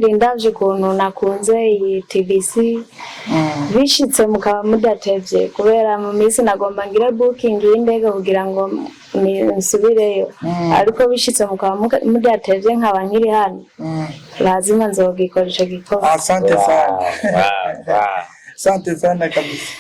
Nari ndavye kuntu nakunze iyi TBC bishitse mukaba mudatevye kubera mu minsi nagomba ngira booking y'indege kugira ngo nsubireyo ariko bishitse mukaba mudatevye nkaba nkiri hano lazima nzogikora ico gikorwa. Asante sana. Asante sana kabisa.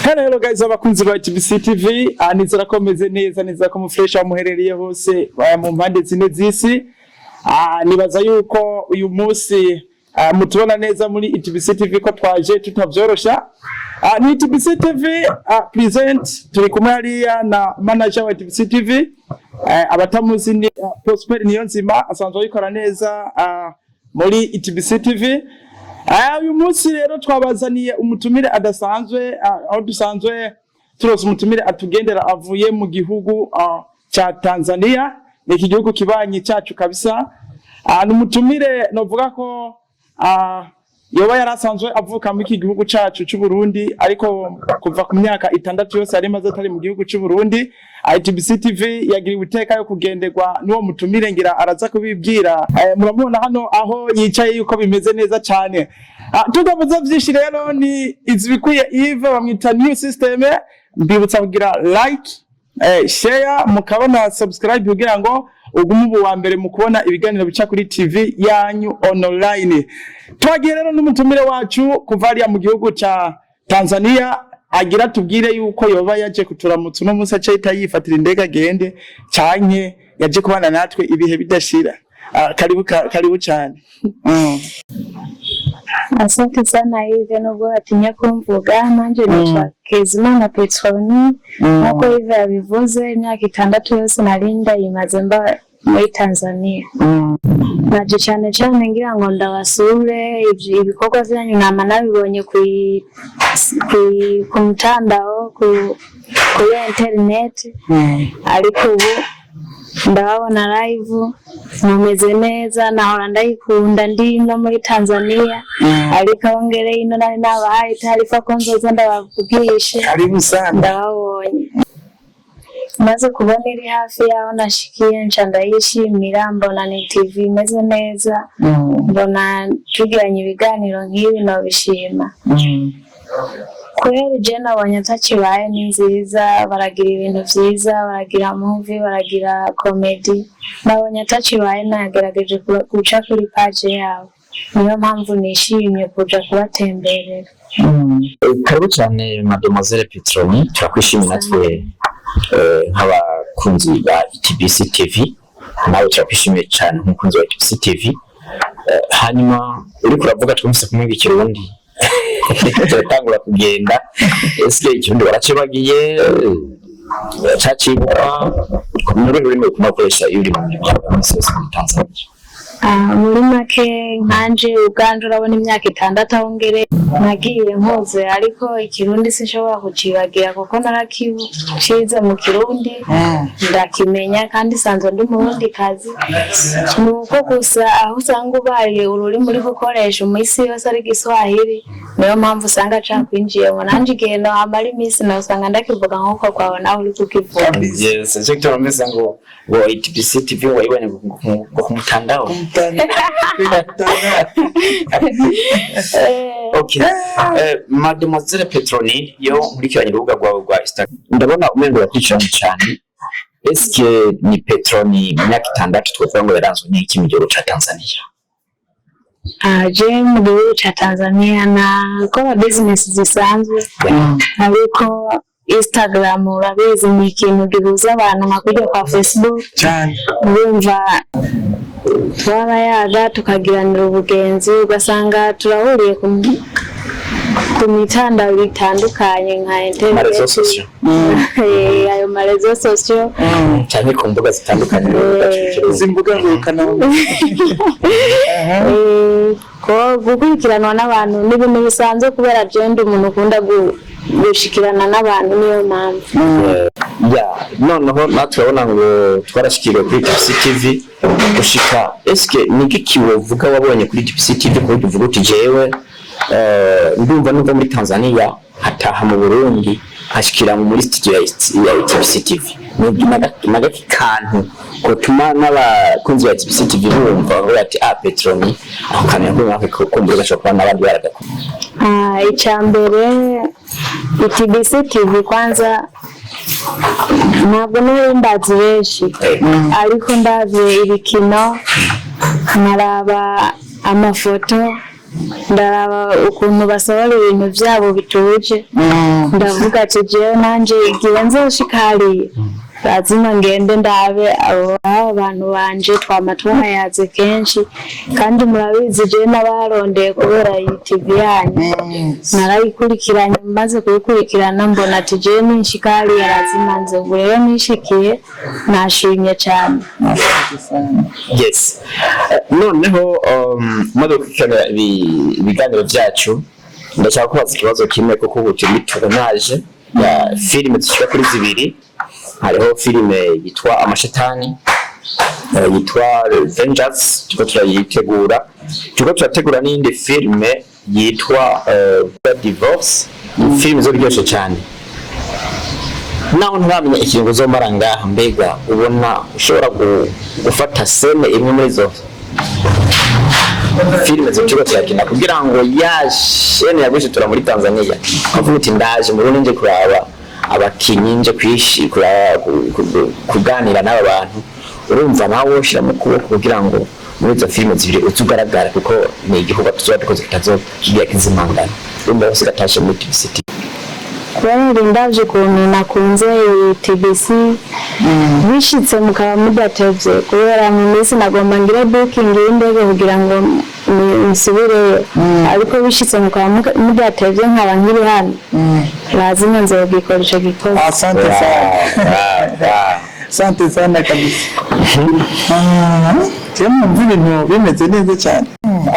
Hello guys, abakunzi ba ETBC TV, nizera ko meze neza, nizera ko mufresh amuherereye hose mu mpande zine z'isi. Nibaza yuko uyu munsi mutubona neza muri ETBC TV ko twaje tutavyorosha. Ni ETBC TV present turi kumwe hariya na manager wa ETBC TV. Abatamuzi ni Prosper Niyonzima asanzwe yikora neza muri ETBC TV. Uyu munsi rero twabazaniye umutumire adasanzwe aho dusanzwe turose umutumire atugendera avuye mu gihugu cha Tanzania, iki gihugu kibanyi cyacu kabisa. Umutumire novuga ko yoba yarasanzwe avuka mu iki gihugu cyacu cy'u Burundi ariko kuva ku myaka 6 yose ari maze atari mu gihugu cy'u Burundi. ETBC TV yagiriwe iteka yo kugenderwa n'uwo mutumire ngira araza kubibwira. Muramubona hano aho yicaye yuko bimeze neza cyane. Tugavuze byinshi rero ni izbikuye Eve bamwita new system. Mbibutsa kugira like, share, mukabona subscribe kugira ngo ugumu wa mbere mu kubona ibiganiro bica kuri TV yanyu online. Twagiye rero n'umutumire wacu kuva ari mu gihugu ca Tanzania agira tubwire yuko yoba yaje kuturamutsa no musa cyita yifatira indega gende canke yaje kubana natwe ibihe bidashira. Karibu cyane. Asante sana hivi nubwo atinya kumvuga nanje nitwa Kezimana Petroni nako hivi abivuze imyaka 6 yose narinda imaze mba muri Tanzania. Naje cyane ngira ngo ndabasure ibikorwa byanyu nama nabibonye ku mtandao ku internet ariko ubu ndabona live mumeze neza nahora ndayikunda ndi no muri Tanzania ariko ngere ino nari nabahaye taarifa ko nzoza ndabavugishe. Karibu sana. Ndabonye maze kubona iri hafi yaho nashikiye nca ndayishimira mbona ni TV imeze neza mbona tugiranye ibiganiro nk'ibi no bishima. Kweli je nabonye atakibaye ni nziza baragira ibintu vyiza baragira movie baragira comedy nabonye atakibaye nagerageje kuca kuri page yabo niyo mpamvu nishimye kuja kubatemberera. Karibu cyane Mademoiselle Petroni, turakwishimiye natwe nk'abakunzi ba ETBC TV, nawe turakwishimiye cyane nk'umukunzi wa ETBC TV. Hanyuma uri kuravuga twumvise kumwe ikirundi turatangura kugenda ese ikirundi baracebagiye cyacibuka muri rurimi kumakoresha yuri mu by'abantu muri Tanzania. Muri make nkanje Uganda urabona imyaka 6 aho ngere nagiye nkoze ariko ikirundi sinshobora kucibagira kuko narakicize mu kirundi ndakimenya kandi sanzwe ndi murundi kazi nuko gusa aho usanga ubaye ururimi muri gukoresha mu isi yose ari Giswahili niyo mpamvu usanga cakwinjiye ngo nanje genda amara imisi na usanga ndakivuga nkuko kwawe nawe uri kukivuga. Yes, sector ameze ngo ETBC TV wayibone ku mtandao. Okay. Mademoiselle Petroni yo muri cyanye rubuga rwa Instagram ndabona umengo yakicanye cyane. Eske ni Petroni mu myaka 6 twovuga ngo yaranzwe n'iki mu gihugu ca Tanzania? Je mu gihugu ca Tanzania na ko business zisanzwe ariko Instagram urabizi ni ikintu gihuza abantu nkakujya kwa Facebook cyane urumva twaba yaga tukagiranira ubugenzi ugasanga turahuriye ku mitandao bitandukanye nka internet ayo marezo social cyane ku mbuga zitandukanye zimbuga ngurukana ko gukurikiranwa n'abantu n'ibintu bisanzwe kubera gender umuntu ukunda gushikirana n'abantu niyo mpamvu. Noneho natwe urabona ngo twarashikiriye kuri ETBC TV gushika eske niki kiwovuga wabonye kuri ETBC TV ko uvuga uti jewe ndumva nuko muri Tanzania hataha mu Burundi ashikira muri studio ya ETBC-TV nagati kantu gutuma n'abakunzi ba ETBC-TV bumva bati PETRONIA aho kana ngo kumbura gashobora n'abandi baragakora. Icyambere ETBC-TV kwanza ntabwo n'imbazi benshi ariko ndavye ibikino nkaraba amafoto ndaraba ukuntu basohora ibintu byabo bituje ndavuga ati jewe nanje igihe nzoshikariye lazima ngende ndabe abo abantu banje twamayaze kenshi kandi murabizi je n'abarondeye kubera TV yanyu narayikurikiranye maze kuyikurikirana mbona ati je ninshikariye lazima nze rero nishikiye nashimye cyane. Yes. Noneho mudukurikirana ibiganiro byacu ndashaka kubaza ikibazo kimwe kuko ubu turi tournage ya filime zishika kuri zibiri. Hariho filime yitwa Amashetani, yitwa Vengeance, turiko turategura n'indi filime yitwa Divorce. Filime zo byose cyane. Naho nturamenya ikintu uzomara ngaha mbega ubona ushobora gufata scene imwe muri zo filime zo turakina kugira ngo yashene yagushitura muri Tanzania avuga uti ndaje mu Burundi nje kuraba abakinyi nje kwishikura kuganira n'aba bantu urumva nawe ushira mu kuboko kugira ngo muri izo filime zibiri utugaragara kuko ni igihugu tuzoba dukoze kitazokigira kizimangana urumva bose gatashe muri ETBC-TV. Kwani ndavye kuntu nakunze ETBC bishitse mukaba mudatevye kubera mu minsi nagomba ngira booking y'indege kugira ngo nsubire ariko bishitse mukaba mudatevye nkaba nkiri hano lazima nzogikora ico gikorwa. Asante sana. Asante sana kabisa. Temu ibintu bimeze neza cyane.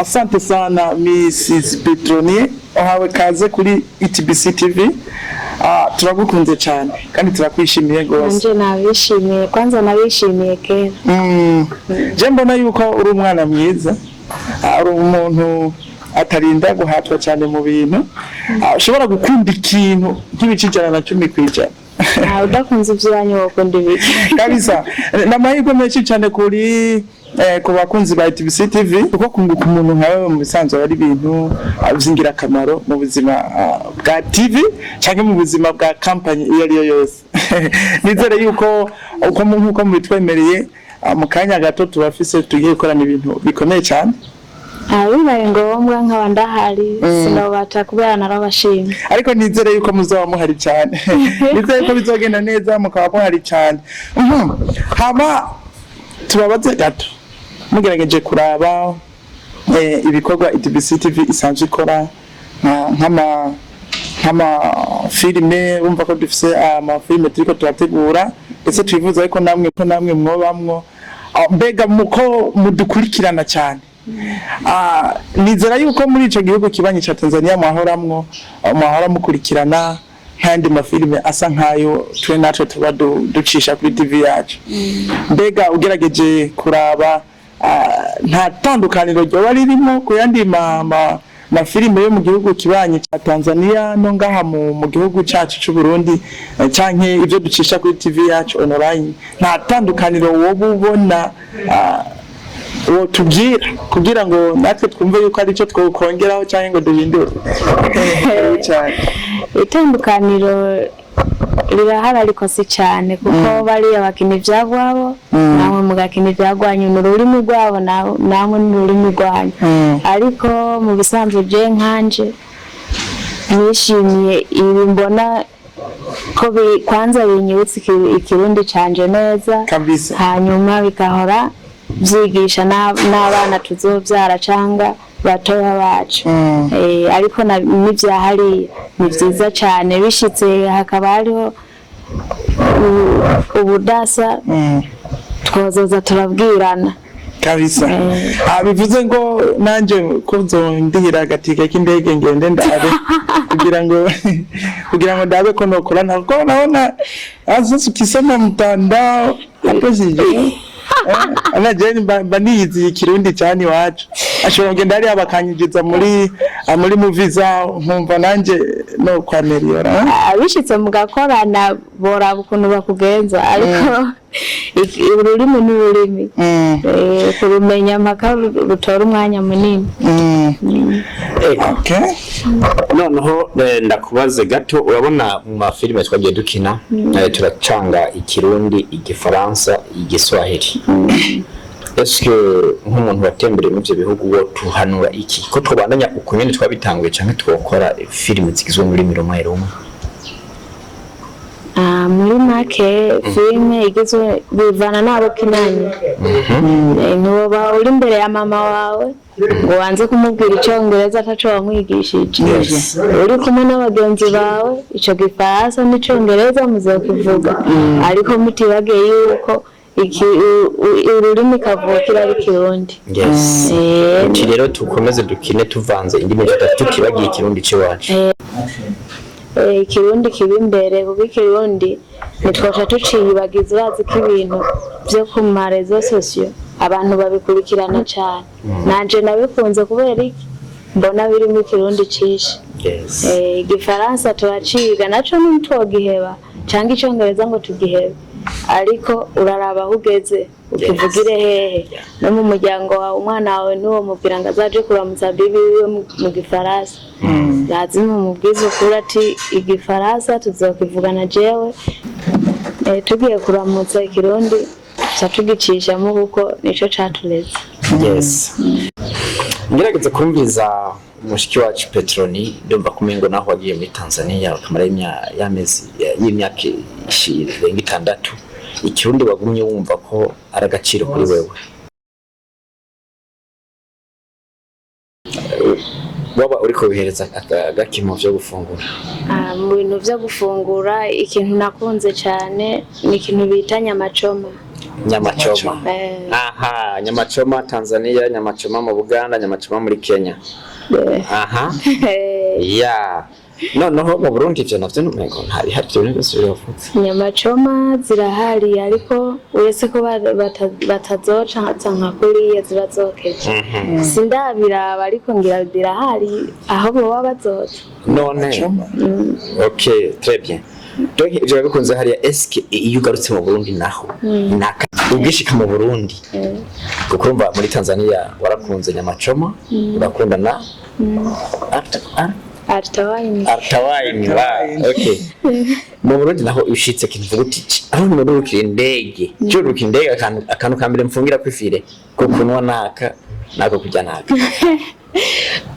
Asante sana Mrs. Petronia ohawe kaze kuri ETBC-TV. Turagukunze cyane kandi turakwishimiye gose. Nje nabishimiye kwanza nabishimiye kera. Je mbona yuko uri umwana mwiza. Ari umuntu atarinda guhatwa cyane mu bintu. Ushobora gukunda ikintu nk'ibicijana na 10 kwijana. Udakunze ibyanyu wakunda ibiki. Kabisa. Namahirwe menshi cyane kuri ku bakunzi ba ETBC-TV kuko kunguka umuntu nkawe mu bisanzwe ari ibintu azingira akamaro mu buzima bwa TV cyangwa mu buzima bwa company iyo ari yo yose. Nizere yuko uko nkuko mubitwemereye mu kanya gato tubafise tugiye gukorana ibintu bikomeye cyane. Bibaye ngombwa nkaba ndahari sinobata kubera narabashimye ariko nizere yuko muzaba muhari cyane. Nizere ko bizogenda neza mukaba muhari cyane. Hama tubabaze gato mugerageje kuraba ibikorwa ETBC-TV isanzwe ikora nk'ama filime bumva ko dufise ama filime turiko turategura ndetse twivuza ariko namwe mwobamwo mbega muko mudukurikirana cyane. Nizera yuko muri ico gihugu kibanye cha Tanzania mwahora mukurikirana kandi mafilime asa nkayo twe natwe tuba ducisha kuri TV yacu. Mbega ugerageje kuraba nta tandukaniro ryo ririmo ku yandi ma filime yo mu gihugu kibanye cha Tanzania no ngaha mu gihugu cyacu cy'u Burundi canke ivyo ducisha kuri TV yacu online nta tandukaniro wowe ubona tubwira kugira ngo natwe twumve yuko ari cyo twokongeraho cyangwa ngo duhindure cyane. Itandukaniro rirahari ariko si cyane kuko bari abakini byagwabo namwe mugakini byagwanyu n'ururimi rwabo namwe n'ururimi rwanyu ariko mu bisanzwe je nkanje nishimiye ibi mbona ko kwanza binyibutse ikirundi canje neza kabisa hanyuma bikahora byigisha n'abana tuzobyara canga batoya bacu ariko n'ibyahari ni byiza cyane bishitse hakaba hariho ubudasa twozoza turabwirana kabisa. Bivuze ngo nanje kuzondihira agatika k'indege ngende ndabe kugira ngo ndabe ko nokorana kuko naona azo ukisema mtandao hapo sije. Ana jeni banizi ikirundi cyane wacu. ashobora kugenda hariya bakanyinjiza muri movie zaho nkumva nanjye no kwameriyora abishitse mugakorana boraba ukuntu bakugenza ariko ururimi n'ururimi kurumenya mpaka rutora umwanya munini. Okay. Noneho ndakubaze gato, urabona mu mafilime twagiye dukina turacanga ikirundi, igifaransa, igiswahili. Eske nk'umuntu watembereye mu byo bihugu wo tuhanura iki ko twabandanya uko nyene twabitanguye canke twokora filime zigizwe muri mirongo rumwe? Muri make filime igizwe bivana nabo kinanye. Ntuba uri imbere ya mama wawe ngo wanze kumubwira icyongereza ataco wamwigishije. Uri kumwe n'abagenzi bawe ico gifaransa n'icyongereza muzokivuga, ariko mutibage yuko ururimi kavukira ari Kirundi. Uti rero tukomeze dukine tuvanze indimi tutibagiye Kirundi cyacu. Ikirundi kiba imbere kuko Ikirundi nitwaca tuciyibagiza bazi ko ibintu byo ku marezo sosiyo abantu babikurikirana cyane. Nanje nabikunze kubera iki mbona biri mu Kirundi cishe. Igifaransa turaciga naco n'utwogiheba cyangwa icyongereza ngo tugihebe, ariko uraraba ugeze ukivugire hehe no mu muryango wawe umwana wawe n'uwo mubwira ngo azaje kuramutsa bibi wiwe mu gifaransa. Lazima mubwize ukuri ati igifaransa tuzokivugana jewe tugiye kuramutsa Ikirundi tugicisha kuko nico catureze. Ngerageza kumviza umushiki wacu Petroni, ndumva kumengo naho wagiye muri Tanzania bakamara y'amezi y'imyaka 6 Ikirundi wagumye wumva ko ari agaciro kuri wewe. Baba uriko bihereza agakimo byo gufungura? Mu bintu byo gufungura ikintu nakunze cyane ni ikintu bita nyamachoma. Nyamachoma. Aha, nyamachoma Tanzania, nyamachoma mu Buganda, nyamachoma muri Kenya. Aha. Yeah. Noneho mu Burundi ivyo navyo numengo ntari hatyo n'ibisubira bafutse. Nyamachoma zirahari ariko uretse ko batazoca nka kuriya zibazokeje. Sindabiraba ariko ngira zirahari aho bo bazoca. None. Okay, très bien. Donc ivyo bikunze hariya eske iyo ugarutse mu Burundi naho naka ubwishika mu Burundi kuko urumva muri Tanzania warakunze nyamachoma urakunda na Artawaini. Okay. Mu Burundi naho ushitse kintu uti aho mu ruki indege cyo ruki indege akantu kambere mfungira kwifire kukunwa nako kujya naka.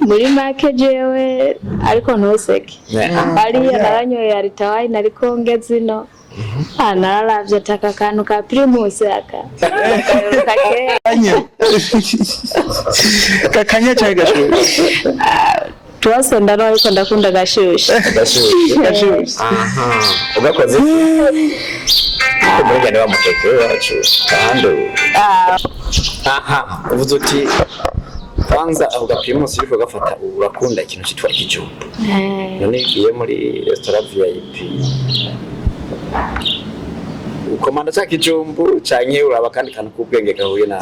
Muri make jewe ariko ntoseke bariya naranyoye Artawaini ariko ngezino nararavye taka kantu ka Primus aka kakanya cyane gashuye twasonda ariko ndakunda gashushe. Aha ugakoze ubwo wa muteke wacu kandi aha uvuze uti kwanza avuga Primus ariko gafata urakunda ikintu cyitwa ikijumbu. None igiye muri restaurant VIP ukomanda cha kijumbu canye uraba kandi kantu kubwenge gahuye na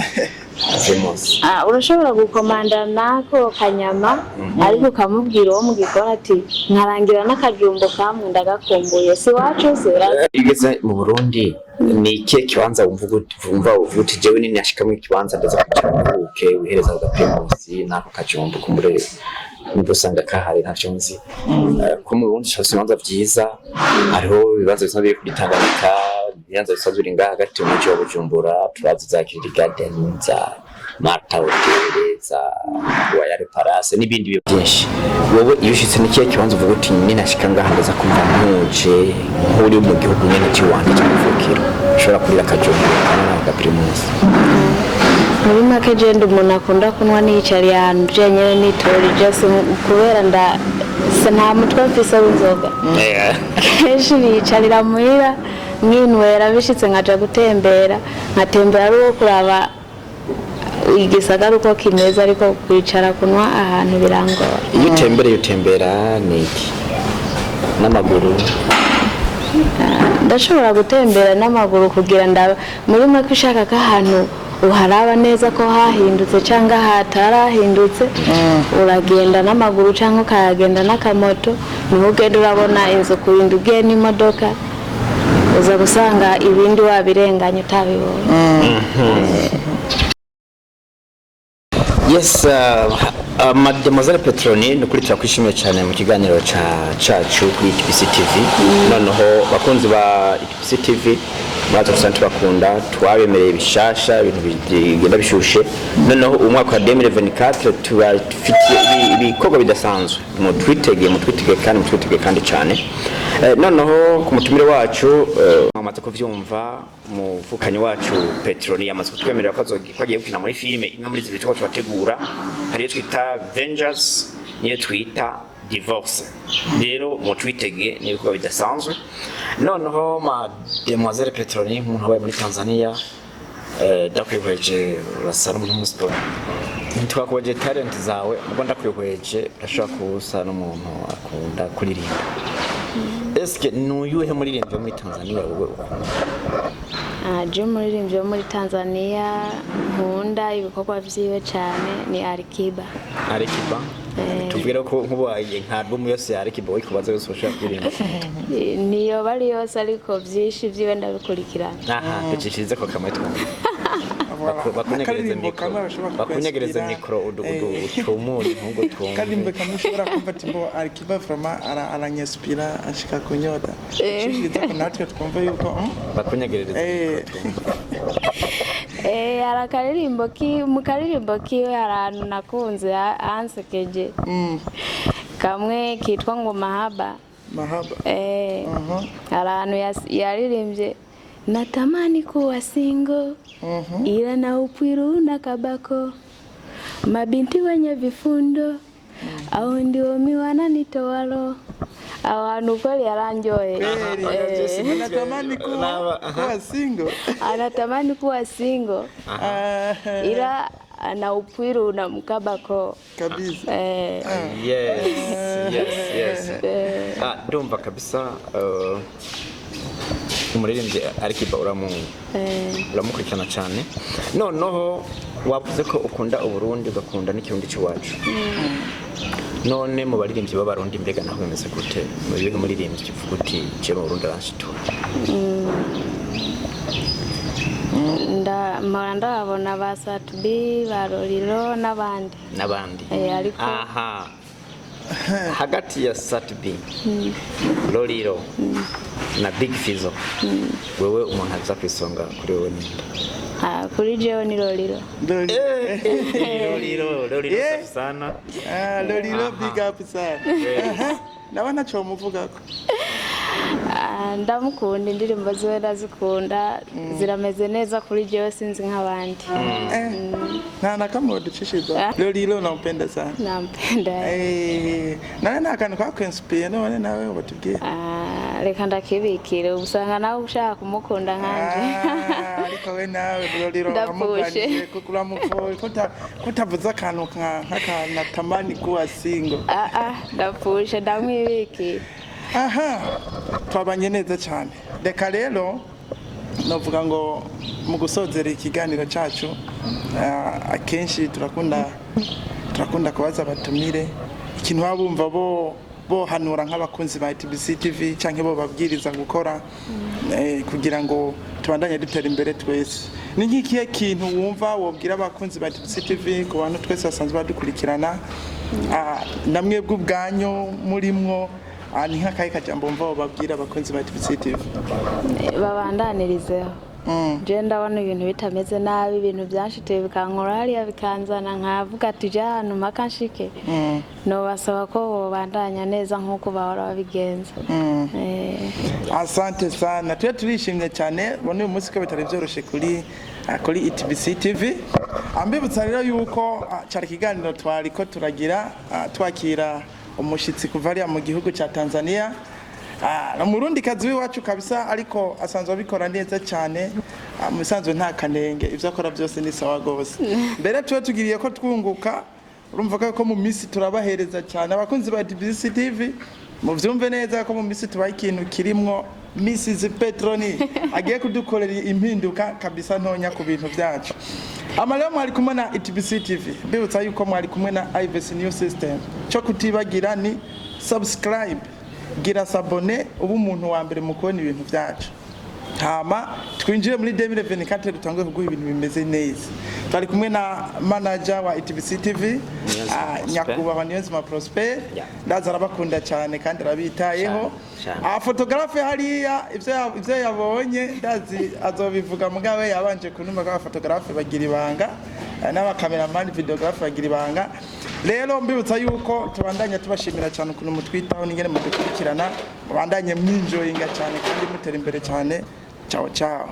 Primus. Urashobora gukomanda nako kanyama ariko kamubwira uwo mugikora ati nkarangira n'akajumbo kamwe ndagakumbuye si wacu zera. Igeze mu Burundi ni iki kibanza wumva uvuti jewe nini ashika mu kibanza ndaza kucamuke wihereza ga Primus nako kajumbo kumure ndusanga kahari ntacyo nzi ko mu Burundi cyose ibanza byiza hariho ibibanza bisa biri kuri Tanganyika, ibibanza bisa biri ngaha hagati mu mujyi wa Bujumbura turazi za Kiri Garden za Marta Hotel za Royal Palace n'ibindi byinshi. Wowe iyo ushitse n'ikihe kibanza uvuga uti nini ashika ngaha ndaza kumva ntuje nk'uri mu gihugu nyene cy'Iwanda cy'Ivukiro ushobora kurira akajumbo na Primus? Muri make jende umuntu akunda kunwa n'icari ahantu jenyene nitori just kubera nda nta mutwe afise w'inzoga. Kenshi nicarira muhira mwinwera bishitse nkaja gutembera nkatembera ari kuraba igisagara uko kimeze ariko kwicara kunwa ahantu birangora. Iyo utembera niki n'amaguru? Ndashobora gutembera n'amaguru kugira ndaba muri make ushaka ka ahantu uharaba neza ko hahindutse cyangwa hatarahindutse uragenda n'amaguru cyangwa ukagenda n'akamoto niho ugenda urabona inzu kurinda ugiye n'imodoka uza gusanga ibindi wabirenganya utabibonye. Yes, Mademoiselle Petroni nukuri turakwishimiye cyane mu kiganiro cacu kuri ETBC-TV. Noneho bakunzi ba ETBC-TV mwaza gusanzwe bakunda twabemereye bishasha ibintu bigenda bishushe. Noneho umwaka wa 2024 tubafitiye ibikorwa bidasanzwe mu twitege kandi cyane. Noneho ku mutumire wacu mwamaze kuvyumva umuvukanyi wacu Petroni yamaze kutwemerera ko agiye gukina muri filime imwe muri zibiri cyo twategura hariyo twita Avengers niyo twita Divorce. Rero mu twitege nibwo bidasanzwe. Noneho Mademoiselle Petroni umuntu wabaye muri Tanzania ndakwihweje urasana umuntu sport ntitwakoje talent zawe ubwo ndakwihweje urashobora kusa n'umuntu akunda kuririmba. Eske nuyuhe muririmbyi muri Tanzania wowe ukunda? Je muririmbyi muri Tanzania nkunda ibikorwa vyiwe cyane ni Alikiba. Alikiba? Tubwira ko nkubaye nka album yose ya Alikiba wikubaza yose ushaka kuririmba. Niyo bari yose ariko vyinshi vyiwe ndabikurikirana. Aha, tucishirize ko kamwe twumva. Bakunyegereze mikro utumuri nkugo twumva. Kalimbe kamushobora kumva timbo Alikiba frama aranyespira ashika kunyota. Tucishirize ko natwe twumva yuko bakunyegereze. Arakaririmbo mukaririmbo kiwe arantu nakunze ansekeje. Kamwe kitwa ngo Mahaba. Arantu yaririmbye natamani kuwa single ila na upwiru na kabako mabinti wenye vifundo au ndio miwana nitowalo abantu kweli yaranjoye. Anatamani kuwa single. Anatamani kuwa single. Ila na upwiru na mkabako kabisa. Yes. Ndumva kabisa umuririmbyi Alikiba uramukurikirana cyane. Noneho wavuze ko ukunda Uburundi ugakunda n'ikirundi cy'iwacu. None mu baririmbyi b'abarundi mbega naho bimeze gute? Mu bihe muririmbyi kivuga uti je mu Burundi aranshitura. Ndabona ba Satubi baroriro n'abandi. Ariko aha hagati ya Satubi Loriro na Big Fizzo wewe umuntu aza kwisonga kuri wewe ninde? Kuri jewe ni Loriro. Loriro sana. Loriro big up sana. Nabana cyo muvugako. Ndamukunda indirimbo ziwe ndazikunda zirameze neza kuri jewe sinzi nk'abandi. Na kama ducishiza Loriro nampenda sana. Nampenda. Na kantu kakwenspire none nawe batubwiye. Reka ndakibikire usanga nawe ushaka kumukunda nkanje. Ariko we nawe Loriro amuganye kukura mupfoye kutavuza akantu nk'aka natamani kuwa single. Ndapfushe ndamwibiki. Twabanye neza cyane. Reka rero novuga ngo mu gusozera ikiganiro cyacu akenshi turakunda kubaza abatumire ikintu babumva bo hanura nk'abakunzi ba ETBC-TV cyangwa bo babwiriza gukora kugira ngo tubandanye dutera imbere twese. Ni nk'ikihe kintu wumva wobwira abakunzi ba ETBC-TV ku bantu twese basanzwe badukurikirana namwe bw'ubwanyo murimwo ni nk'akahe kajambo mva babwira abakunzi ba ETBC-TV? Babandanirizeho. Je ndabona ibintu bitameze nabi ibintu byanshiteye bikankora hariya bikanzana nkavuga ati je hano mpaka nshike. No basaba ko bandanya neza nkuko bahora babigenza. Asante sana. Turishimye cyane bone uyu munsi ko bitari byoroshe kuri ETBC-TV. Ambibutsa rero yuko cyari kiganiro twariko turagira twakira umushitsi kuva ari mu gihugu cya Tanzania. Umurundi kazi w'iwacu kabisa ariko asanzwe abikora neza cyane musanzwe nta kanenge ivyo akora byose ni sawa gose. Mbere tugiriye ko twunguka urumva ko mu misi turabahereza cyane abakunzi ba ETBC-TV mu vyumve neza ko mu misi tubaye ikintu kirimwo Mrs Petroni agiye kudukorera impinduka kabisa ntonya ku bintu byacu. Amaleo mwari kumwe na ETBC TV. Mbibutsa yuko mwari kumwe na IVS New System. Cyo kutibagira ni subscribe, gira sabone ubu umuntu wa mbere mu kubona ibintu byacu. Hama twinjire muri 2024 dutanguye kuguha ibintu bimeze neza. Twari kumwe na manager wa ETBC TV nyakubahwa Niyonzima Prosper, ndaza arabakunda cyane kandi arabitayeho. Photographe hariya ivyo yabonye ndazi azobivuga mugabe yabanje kunuma kwa photographe bagira ibanga n'aba cameraman videographe bagira ibanga. Rero mbibutsa yuko tubandanya tubashimira cyane ukuntu mutwitaho n'ingene mudukurikirana, mubandanye mwinjoyinga cyane kandi mutera imbere cyane. Ciao ciao.